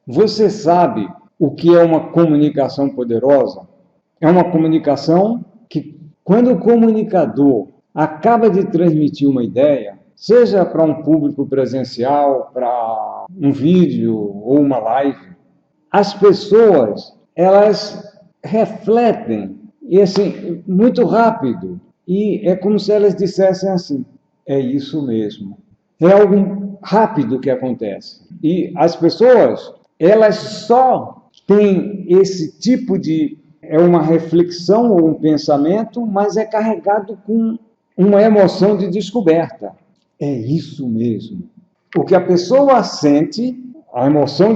Você sabe o que é uma comunicação poderosa? É uma comunicação que, quando o comunicador acaba de transmitir uma ideia, seja para um público presencial, para um vídeo ou uma live, as pessoas, elas refletem, e assim, muito rápido, e é como se elas dissessem assim, é isso mesmo. É algo rápido que acontece. E as pessoas, elas só têm esse tipo de... É uma reflexão ou um pensamento, mas é carregado com uma emoção de descoberta. É isso mesmo. O que a pessoa sente, a emoção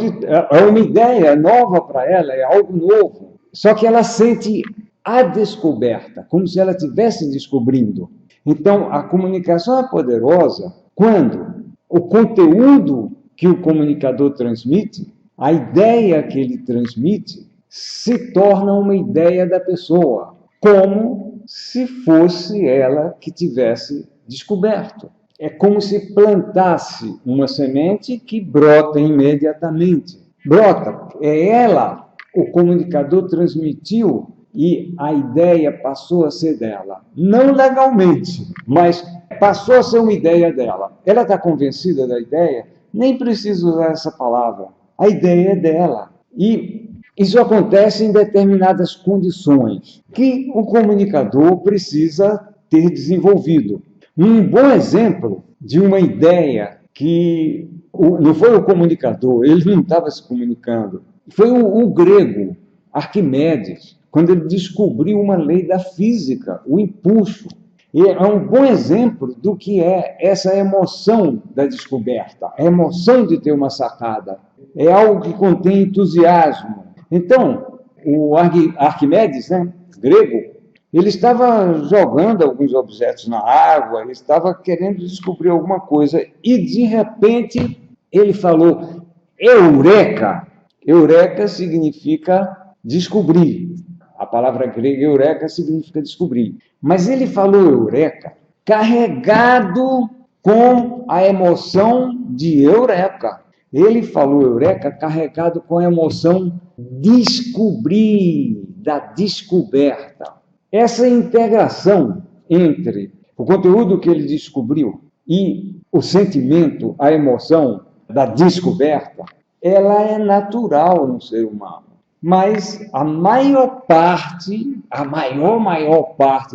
é uma ideia nova para ela, é algo novo. Só que ela sente a descoberta, como se ela estivesse descobrindo. Então, a comunicação é poderosa quando o conteúdo que o comunicador transmite, a ideia que ele transmite, se torna uma ideia da pessoa, como se fosse ela que tivesse descoberto. É como se plantasse uma semente que brota imediatamente. Brota, é ela, o comunicador transmitiu e a ideia passou a ser dela. Não legalmente, mas passou a ser uma ideia dela. Ela está convencida da ideia? Nem precisa usar essa palavra. A ideia é dela. E isso acontece em determinadas condições que o comunicador precisa ter desenvolvido. Um bom exemplo de uma ideia que não foi o comunicador, ele não estava se comunicando, foi o grego Arquimedes, quando ele descobriu uma lei da física, o empuxo. E é um bom exemplo do que é essa emoção da descoberta, a emoção de ter uma sacada. É algo que contém entusiasmo. Então, o Arquimedes, né, grego, ele estava jogando alguns objetos na água, ele estava querendo descobrir alguma coisa, e de repente ele falou: Eureka! Eureka significa descobrir. A palavra grega eureka significa descobrir. Mas ele falou eureka carregado com a emoção de eureka. Ele falou eureka carregado com a emoção descobrir, da descoberta. Essa integração entre o conteúdo que ele descobriu e o sentimento, a emoção da descoberta, ela é natural no ser humano. Mas a maior parte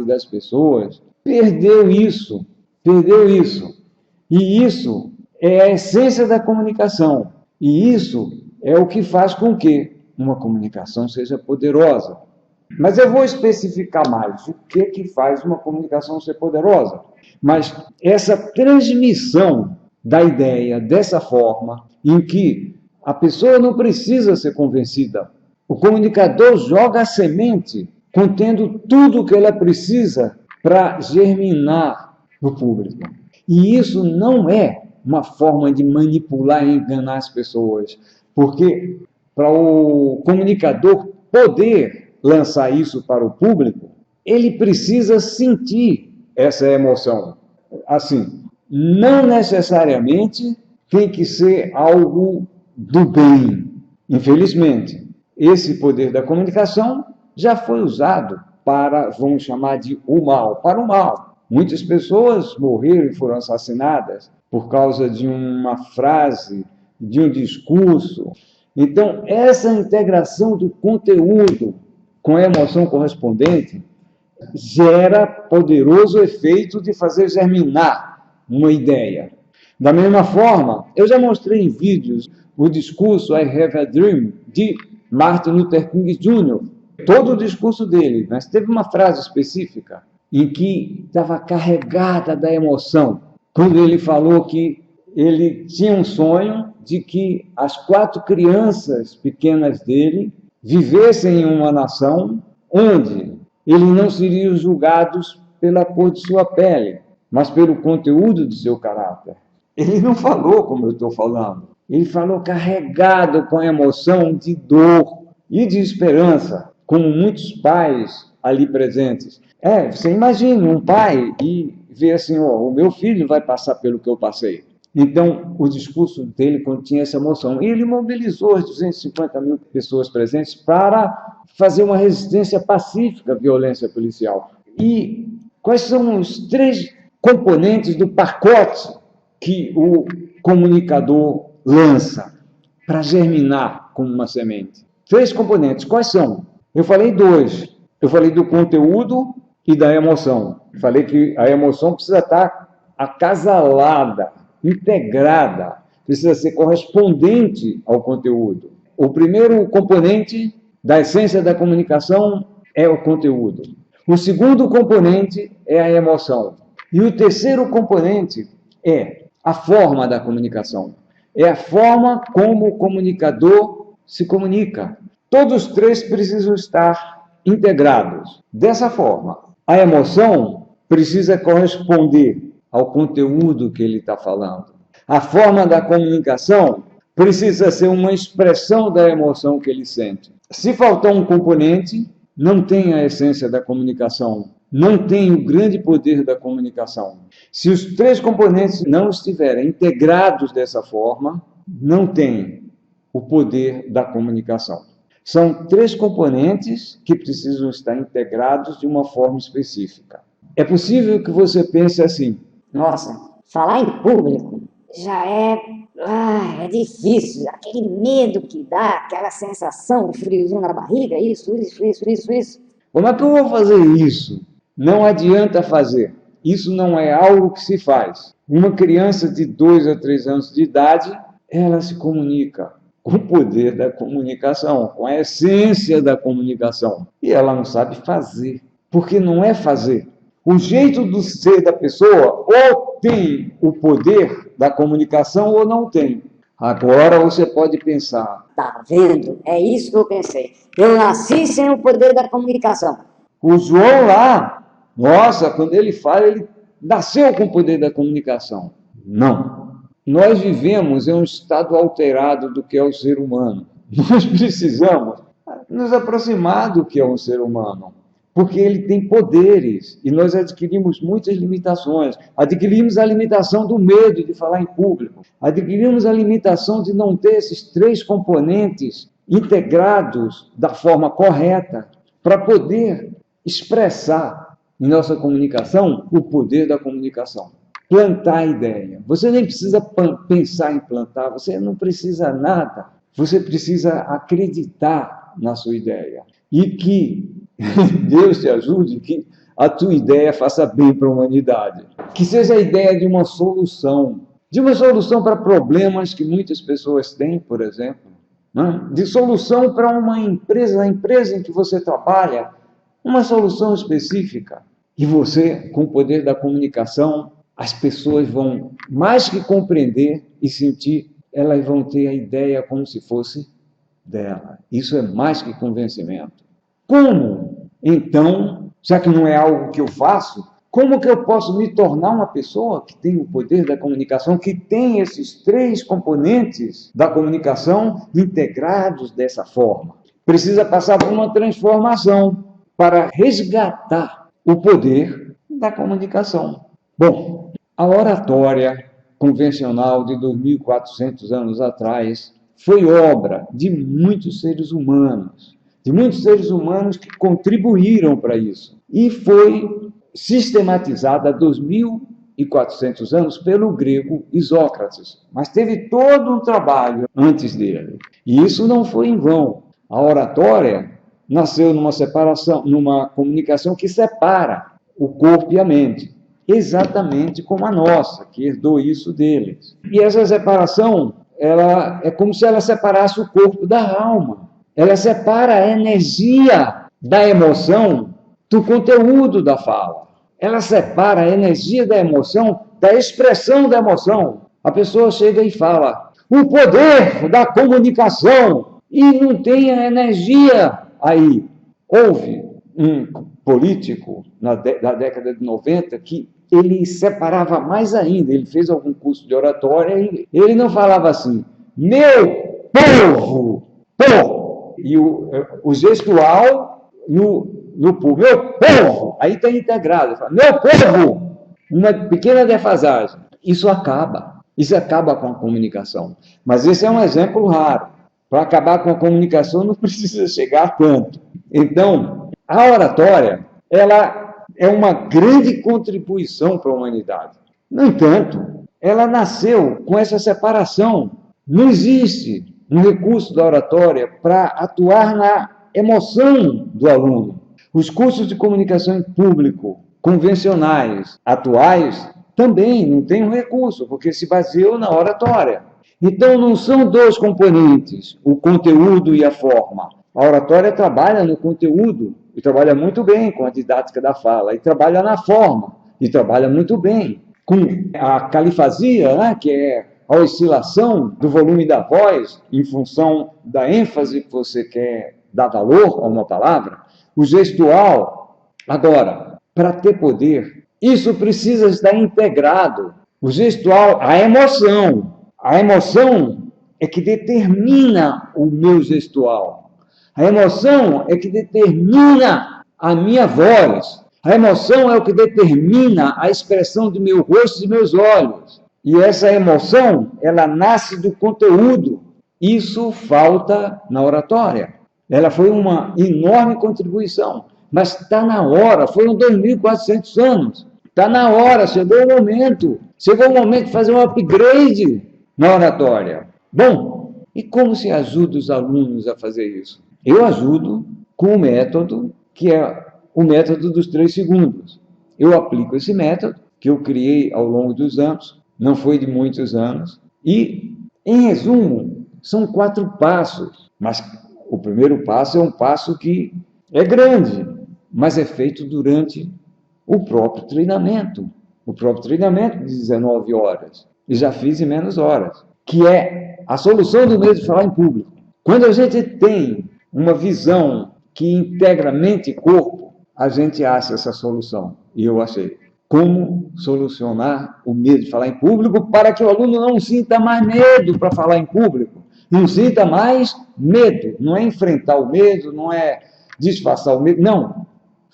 das pessoas perdeu isso. E isso é a essência da comunicação. E isso é o que faz com que uma comunicação seja poderosa. Mas eu vou especificar mais o que faz uma comunicação ser poderosa. Mas essa transmissão da ideia dessa forma, em que a pessoa não precisa ser convencida, o comunicador joga a semente contendo tudo o que ela precisa para germinar no público. E isso não é uma forma de manipular e enganar as pessoas, porque para o comunicador poder lançar isso para o público, ele precisa sentir essa emoção. Assim, não necessariamente tem que ser algo do bem. Infelizmente, esse poder da comunicação já foi usado para, vamos chamar de o mal, para o mal. Muitas pessoas morreram e foram assassinadas por causa de uma frase, de um discurso. Então, essa integração do conteúdo com a emoção correspondente gera poderoso efeito de fazer germinar uma ideia. Da mesma forma, eu já mostrei em vídeos o discurso I Have a Dream de Martin Luther King Jr., todo o discurso dele, mas teve uma frase específica em que estava carregada da emoção, quando ele falou que ele tinha um sonho de que as 4 crianças pequenas dele vivessem em uma nação onde eles não seriam julgados pela cor de sua pele, mas pelo conteúdo de seu caráter. Ele não falou como eu estou falando. Ele falou carregado com a emoção de dor e de esperança, como muitos pais ali presentes. Você imagina um pai e ver assim, o meu filho vai passar pelo que eu passei. Então, o discurso dele continha essa emoção. E ele mobilizou as 250 mil pessoas presentes para fazer uma resistência pacífica à violência policial. E quais são os 3 componentes do pacote que o comunicador lança para germinar como uma semente? 3 componentes. Quais são? Eu falei 2. Eu falei do conteúdo e da emoção. Falei que a emoção precisa estar acasalada, integrada, precisa ser correspondente ao conteúdo. O primeiro componente da essência da comunicação é o conteúdo. O segundo componente é a emoção. E o terceiro componente é a forma da comunicação. É a forma como o comunicador se comunica. Todos os 3 precisam estar integrados. Dessa forma, a emoção precisa corresponder ao conteúdo que ele está falando. A forma da comunicação precisa ser uma expressão da emoção que ele sente. Se faltar um componente, não tem a essência da comunicação, não tem o grande poder da comunicação. Se os 3 componentes não estiverem integrados dessa forma, não tem o poder da comunicação. São 3 componentes que precisam estar integrados de uma forma específica. É possível que você pense assim: nossa, falar em público já é difícil, aquele medo que dá, aquela sensação de friozinho na barriga, isso. Como é que eu vou fazer isso? Não adianta fazer. Isso não é algo que se faz. Uma criança de 2 a 3 anos de idade, ela se comunica com o poder da comunicação, com a essência da comunicação. E ela não sabe fazer, porque não é fazer. O jeito do ser da pessoa ou tem o poder da comunicação ou não tem. Agora você pode pensar: tá vendo? É isso que eu pensei. Eu nasci sem o poder da comunicação. O João lá, nossa, quando ele fala, ele nasceu com o poder da comunicação. Não. Nós vivemos em um estado alterado do que é o ser humano. Nós precisamos nos aproximar do que é um ser humano, porque ele tem poderes e nós adquirimos muitas limitações. Adquirimos a limitação do medo de falar em público, adquirimos a limitação de não ter esses 3 componentes integrados da forma correta para poder expressar em nossa comunicação o poder da comunicação. Plantar a ideia. Você nem precisa pensar em plantar, você não precisa nada. Você precisa acreditar na sua ideia. E que Deus te ajude, que a tua ideia faça bem para a humanidade. Que seja a ideia de uma solução para problemas que muitas pessoas têm, por exemplo. Né? De solução para uma empresa, a empresa em que você trabalha, uma solução específica. E você, com o poder da comunicação, as pessoas vão, mais que compreender e sentir, elas vão ter a ideia como se fosse dela. Isso é mais que convencimento. Como, então, já que não é algo que eu faço, como que eu posso me tornar uma pessoa que tem o poder da comunicação, que tem esses 3 componentes da comunicação integrados dessa forma? Precisa passar por uma transformação para resgatar o poder da comunicação. Bom, a oratória convencional de 2.400 anos atrás foi obra de muitos seres humanos que contribuíram para isso. E foi sistematizada há 2.400 anos pelo grego Isócrates. Mas teve todo um trabalho antes dele. E isso não foi em vão. A oratória nasceu numa separação, numa comunicação que separa o corpo e a mente. Exatamente como a nossa, que herdou isso deles. E essa separação, ela é como se ela separasse o corpo da alma. Ela separa a energia da emoção do conteúdo da fala. Ela separa a energia da emoção da expressão da emoção. A pessoa chega e fala: o poder da comunicação, e não tem a energia aí. Houve um político da década de 90 que ele separava mais ainda. Ele fez algum curso de oratória e ele não falava assim: meu povo, e o gestual no povo, meu povo, aí está integrado. Fala, meu povo, uma pequena defasagem. Isso acaba. Isso acaba com a comunicação. Mas esse é um exemplo raro. Para acabar com a comunicação não precisa chegar a tanto. Então, a oratória, ela é uma grande contribuição para a humanidade. No entanto, ela nasceu com essa separação. Não existe um recurso da oratória para atuar na emoção do aluno. Os cursos de comunicação em público convencionais, atuais, também não tem um recurso, porque se baseiam na oratória. Então, não são dois componentes, o conteúdo e a forma. A oratória trabalha no conteúdo, e trabalha muito bem com a didática da fala, e trabalha na forma, e trabalha muito bem com a califasia, né, que é a oscilação do volume da voz em função da ênfase que você quer dar valor a uma palavra, o gestual. Agora, para ter poder, isso precisa estar integrado. O gestual, a emoção é que determina o meu gestual. A emoção é que determina a minha voz. A emoção é o que determina a expressão do meu rosto e meus olhos. E essa emoção, ela nasce do conteúdo. Isso falta na oratória. Ela foi uma enorme contribuição. Mas está na hora, foram 2.400 anos. Está na hora, chegou o momento. Chegou o momento de fazer um upgrade na oratória. Bom, e como se ajuda os alunos a fazer isso? Eu ajudo com o método, que é o método dos 3 segundos. Eu aplico esse método, que eu criei ao longo dos anos, não foi de muitos anos, e, em resumo, são 4 passos. Mas o primeiro passo é um passo que é grande, mas é feito durante o próprio treinamento de 19 horas, e já fiz em menos horas, que é a solução do medo de falar em público. Quando a gente tem uma visão que integra mente e corpo, a gente acha essa solução, e eu achei. Como solucionar o medo de falar em público para que o aluno não sinta mais medo para falar em público, não sinta mais medo, não é enfrentar o medo, não é disfarçar o medo, não.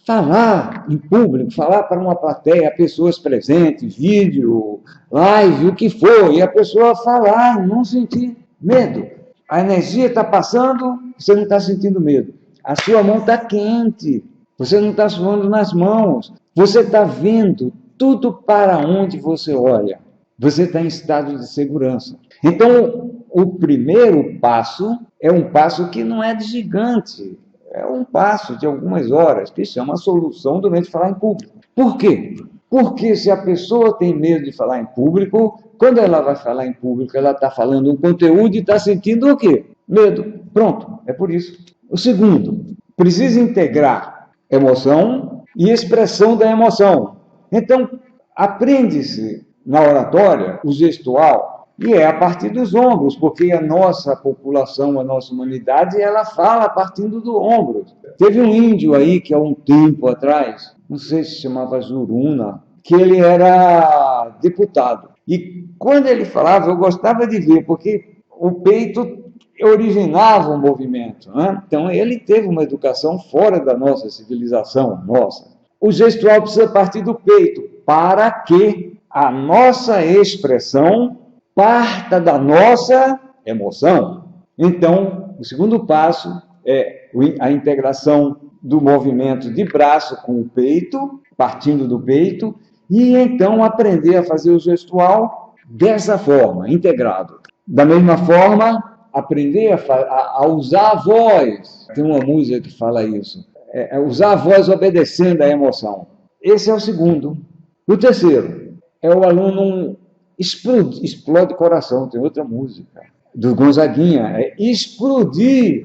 Falar em público, falar para uma plateia, pessoas presentes, vídeo, live, o que for, e a pessoa falar, não sentir medo. A energia está passando, você não está sentindo medo. A sua mão está quente, você não está suando nas mãos, você está vendo tudo para onde você olha. Você está em estado de segurança. Então, o primeiro passo é um passo que não é de gigante, é um passo de algumas horas, que chama a solução do medo de falar em público. Por quê? Porque se a pessoa tem medo de falar em público, quando ela vai falar em público, ela está falando um conteúdo e está sentindo o quê? Medo. Pronto, é por isso. O segundo, precisa integrar emoção e expressão da emoção. Então, aprende-se na oratória o gestual, e é a partir dos ombros, porque a nossa população, a nossa humanidade, ela fala partindo do ombro. Teve um índio aí, que há um tempo atrás, não sei se chamava Juruna, que ele era deputado. E quando ele falava, eu gostava de ver, porque o peito originava o movimento, né? Então, ele teve uma educação fora da nossa civilização, nossa. O gestual precisa partir do peito, para que a nossa expressão parta da nossa emoção. Então, o segundo passo é a integração do movimento de braço com o peito, partindo do peito, e então aprender a fazer o gestual dessa forma, integrado. Da mesma forma, aprender a usar a voz. Tem uma música que fala isso. Usar a voz obedecendo à emoção. Esse é o segundo. O terceiro é o aluno explode coração. Tem outra música do Gonzaguinha. É explodir,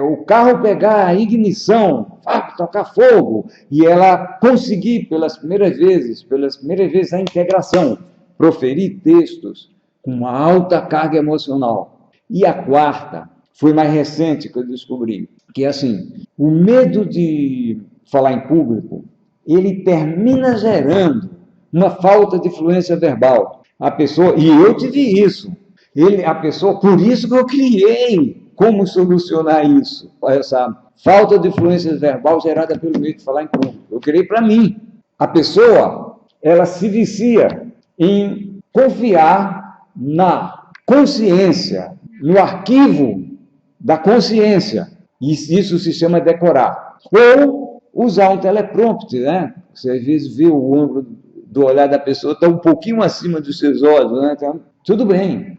o carro pegar a ignição, tocar fogo, e ela conseguir, pelas primeiras vezes, a integração, proferir textos com uma alta carga emocional. E a quarta, foi mais recente que eu descobri, que é assim, o medo de falar em público, ele termina gerando uma falta de fluência verbal. A pessoa, e eu tive isso, por isso que eu criei como solucionar isso, essa falta de fluência verbal gerada pelo medo de falar em público. Eu criei para mim. A pessoa, ela se vicia em confiar na consciência, no arquivo da consciência. E isso se chama decorar. Ou usar um teleprompter, né? Você às vezes vê o ângulo do olhar da pessoa está um pouquinho acima dos seus olhos, né? Então, tudo bem.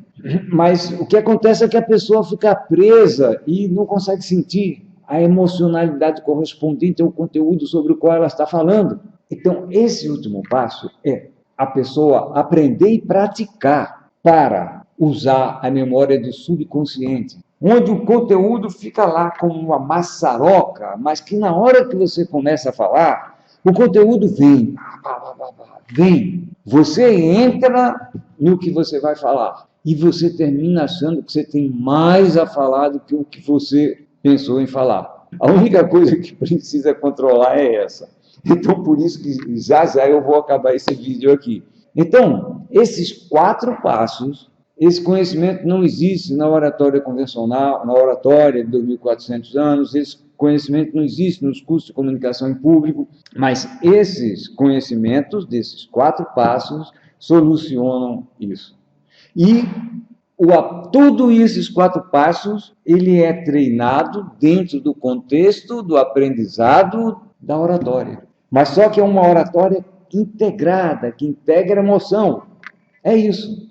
Mas o que acontece é que a pessoa fica presa e não consegue sentir a emocionalidade correspondente ao conteúdo sobre o qual ela está falando. Então, esse último passo é a pessoa aprender e praticar para usar a memória do subconsciente, onde o conteúdo fica lá como uma maçaroca, mas que na hora que você começa a falar, o conteúdo vem, vem. Você entra no que você vai falar e você termina achando que você tem mais a falar do que o que você pensou em falar. A única coisa que precisa controlar é essa. Então, por isso que já eu vou acabar esse vídeo aqui. Então, esses 4 passos, esse conhecimento não existe na oratória convencional, na oratória de 2.400 anos, esse conhecimento não existe nos cursos de comunicação em público, mas esses conhecimentos, desses 4 passos, solucionam isso. E tudo esses 4 passos, ele é treinado dentro do contexto do aprendizado da oratória. Mas só que é uma oratória integrada, que integra a emoção. É isso.